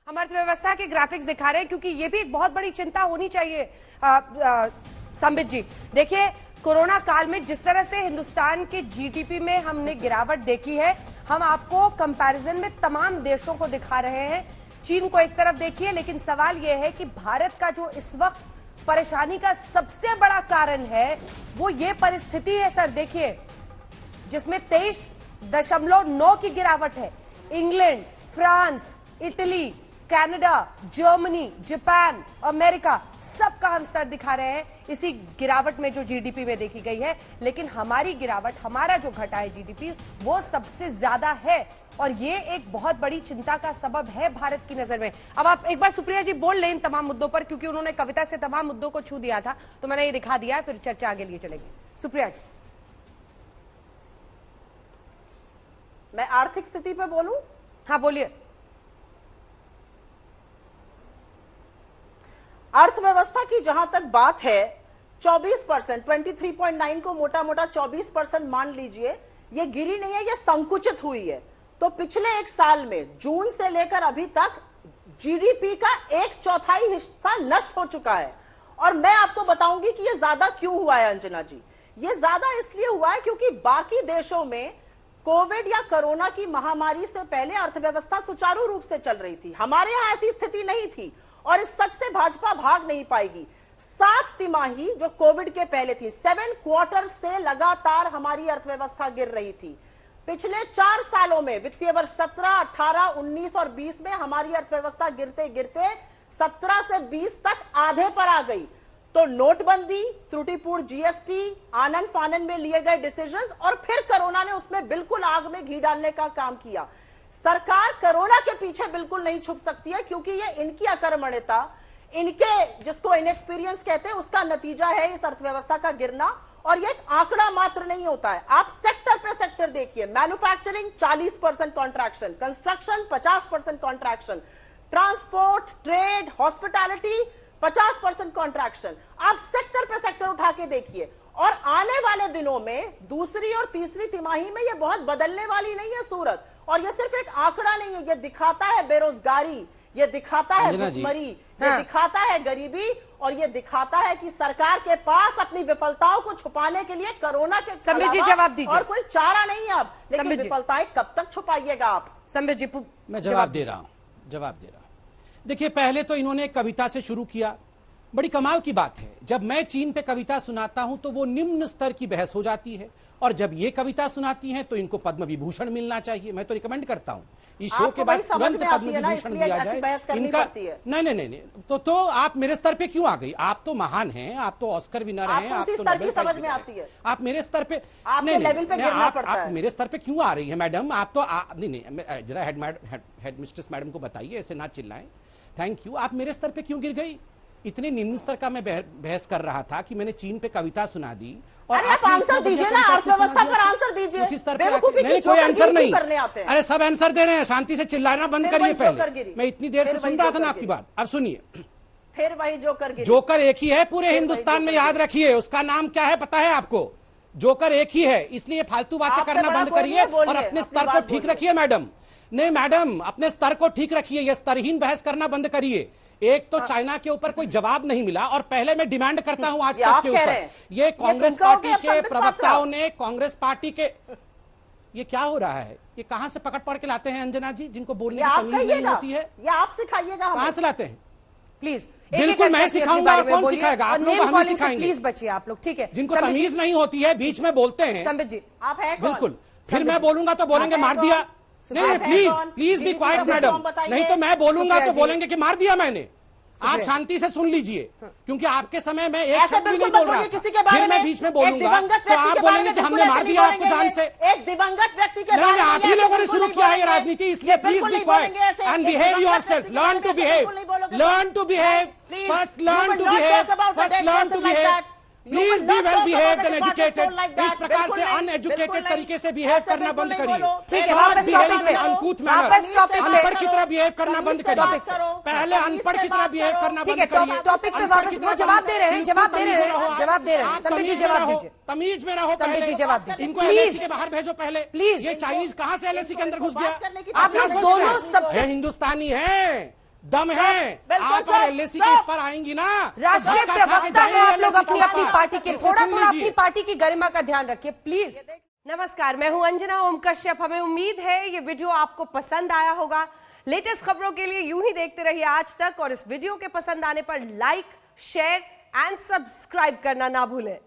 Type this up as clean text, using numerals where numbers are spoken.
हम अर्थव्यवस्था के ग्राफिक्स दिखा रहे हैं क्योंकि ये भी एक बहुत बड़ी चिंता होनी चाहिए। संबित जी देखिए, कोरोना काल में जिस तरह से हिंदुस्तान के जीडीपी में हमने गिरावट देखी है, हम आपको कंपैरिजन में तमाम देशों को दिखा रहे हैं। चीन को एक तरफ देखिए, लेकिन सवाल यह है कि भारत का जो इस वक्त परेशानी का सबसे बड़ा कारण है वो ये परिस्थिति है सर। देखिए, जिसमें 23.9 की गिरावट है। England, France, Italy, Canada, Germany, Japan, America, सबका हम स्तर दिखा रहे हैं इसी गिरावट में जो जीडीपी में देखी गई है। लेकिन हमारी गिरावट, हमारा जो घटा है जीडीपी, वो सबसे ज्यादा है और ये एक बहुत बड़ी चिंता का सबब है भारत की नजर में। अब आप एक बार सुप्रिया जी बोल लें इन तमाम मुद्दों पर, क्योंकि उन्होंने कविता से तमाम मुद्दों को छू दिया था, तो मैंने ये दिखा दिया, फिर चर्चा आगे लिए चलेगी। सुप्रिया जी। मैं आर्थिक स्थिति पे बोलूं? हाँ बोलिए। अर्थव्यवस्था की जहां तक बात है, 24%, 23.9 को मोटा मोटा 24% मान लीजिए, ये गिरी नहीं है, ये संकुचित हुई है। तो पिछले एक साल में जून से लेकर अभी तक जीडीपी का 1/4 हिस्सा नष्ट हो चुका है। और मैं आपको बताऊंगी कि ये ज्यादा क्यों हुआ है अंजना जी। ये ज्यादा इसलिए हुआ है क्योंकि बाकी देशों में कोविड या कोरोना की महामारी से पहले अर्थव्यवस्था सुचारू रूप से चल रही थी। हमारे यहां ऐसी स्थिति नहीं थी और इस सच से भाजपा भाग नहीं पाएगी। 7 तिमाही जो कोविड के पहले थी, 7 क्वार्टर से लगातार हमारी अर्थव्यवस्था गिर रही थी। पिछले 4 सालों में, वित्तीय वर्ष 17, 18, 19 और 20 में हमारी अर्थव्यवस्था गिरते गिरते 17 से 20 तक आधे पर आ गई। तो नोटबंदी, त्रुटिपूर्ण जीएसटी, आनन फानन में लिए गए डिसीजंस और फिर कोरोना ने उसमें बिल्कुल आग में घी डालने का काम किया। सरकार कोरोना के पीछे बिल्कुल नहीं छुप सकती है क्योंकि ये इनकी अकर्मण्यता, इनके जिसको इनएक्सपीरियंस कहते हैं, उसका नतीजा है इस अर्थव्यवस्था का गिरना। और ये एक आंकड़ा मात्र नहीं होता है। आप सेक्टर पे सेक्टर देखिए, manufacturing 40% contraction, construction 50% contraction, transport, trade, hospitality 50% contraction. आप सेक्टर पे सेक्टर उठा के देखिए। और आने वाले दिनों में दूसरी और तीसरी तिमाही में ये बहुत बदलने वाली नहीं है सूरत। और ये सिर्फ एक आंकड़ा नहीं है, ये दिखाता है बेरोजगारी, ये दिखाता है भुखमरी, ये दिखाता है गरीबी, और ये दिखाता है कि सरकार के पास अपनी विफलताओं को छुपाने के लिए कोरोना के संबित जी जवाब दीजिए। और कोई चारा नहीं है अब। लेकिन विफलताएं कब तक छुपाइएगा आप? संबित जी मैं जवाब दे रहा हूं। देखिए, पहले तो इन्होंने एक कविता से शुरू किया। बड़ी कमाल की बात है, जब मैं चीन पे कविता सुनाता हूं तो वो निम्न स्तर की बहस हो जाती है, और जब ये कविता सुनाती हैं तो इनको पद्म विभूषण मिलना चाहिए। मैं तो रिकमेंड करता हूं इस शो के बाद तुरंत पद्म विभूषण दिया जाए इनका। नहीं, तो आप मेरे स्तर पे क्यों आ गई? आप तो महान हैं, आप तो ऑस्कर विनर हैं, आप तो नोबेल प्राइज विनर हैं। आप मेरे स्तर पे आप मेरे स्तर पे क्यों आ रही है मैडम? आप तो नहीं, जरा हेड मिस्ट्रेस मैडम को बताइए, ऐसे ना चिल्लाएं। Thank you. आप मेरे स्तर पे क्यों गिर गई? इतने निम्न स्तर का मैं बहस कर रहा था कि मैंने चीन पे कविता सुना दी, और आप आंसर दीजिए ना, अर्थव्यवस्था पर आंसर दीजिए। उसी स्तर पे नहीं, कोई आंसर नहीं। अरे सब आंसर दे रहे हैं, शांति से चिल्लाना बंद करिए। पहले मैं इतनी देर से सुन रहा था ना आपकी बात, अब सुनिए। फिर वही जोकर एक ही है पूरे हिंदुस्तान में, याद रखिए। उसका नाम क्या है पता है आपको? जोकर एक ही है। इसलिए फालतू बातें करना बंद करिए और अपने स्तर को ठीक रखिए मैडम। नहीं मैडम, अपने स्तर को ठीक रखिए, ये स्तरहीन बहस करना बंद करिए। एक तो चाइना के ऊपर कोई जवाब नहीं मिला, और पहले मैं डिमांड करता हूं आज तक के ऊपर, ये कांग्रेस पार्टी के प्रवक्ताओं ने, कांग्रेस पार्टी के, ये क्या हो रहा है? ये कहां से पकड़ के लाते हैं अंजना जी, जिनको बोलने की तमीज नहीं होती है? ये आप सिखाइएगा, कहां से लाते हैं? प्लीज बिल्कुल मैं सिखाऊंगा, और कौन सिखाएगा? आप लोग हम सिखाएंगे। प्लीज बचिए आप लोग, ठीक है? जिनको तमीज नहीं होती है बीच में बोलते हैं। संबित जी आप है बिल्कुल। फिर मैं बोलूंगा तो बोलेंगे मार दिया। नहीं, प्लीज बी क्वाइट मैडम, नहीं तो मैं बोलूंगा तो बोलेंगे कि मार दिया मैंने। आप शांति से सुन लीजिए, क्योंकि आपके समय में एक शब्द भी नहीं बोल रहा था, फिर मैं बीच में बोलूंगा तो आप बोलेंगे कि हमने मार दिया आपको जान से। एक दिवंगत व्यक्ति के नहीं, आप ही लोगों ने शुरू किया है ये राजनीति, इसलिए please be quiet and behave yourself. Learn to behave, learn to behave, first learn to behave, first learn to behave. Please be well behaved and educated. इस प्रकार से अनएजुकेटेड तरीके से बिहेव करना बंद करिए। ठीक है, वापस टॉपिक पे, अनकूथ मैनर, अनपढ़ की तरह बिहेव करना बंद करिए। पहले अनपढ़ की तरह बिहेव करना बंद करिए। टॉपिक पे वापस वो जवाब दे रहे हैं, जवाब दे रहे हैं। संबित जी जवाब दीजिए, तमीज में रहो। संबित जी जवाब दीजिए, इनको एलएसी के बाहर भेजो पहले, प्लीज। ये चाइनीज कहां से एलएसी के अंदर घुस गया? आप लोग दोनों सब हिंदुस्तानी है, दम है। बिल्कुल आप और चुप, एलएसी के चुप। इस पर आएंगी ना, तो राष्ट्रीय धक्का खा के प्रवक्ता है जाएंगी आप लोग LSE अपनी के अपनी ऊपर। पार्टी के, इसको थोड़ा सुन थोड़ा लीजिए। अपनी पार्टी की गरिमा का ध्यान रखिए प्लीज। नमस्कार, मैं हूं अंजना ओम कश्यप। हमें उम्मीद है ये वीडियो आपको पसंद आया होगा। लेटेस्ट खबरों के लिए यूं ही देखते रहिए आज तक, और इस वीडियो के पसंद आने पर लाइक, शेयर एंड सब्सक्राइब करना ना भूलें।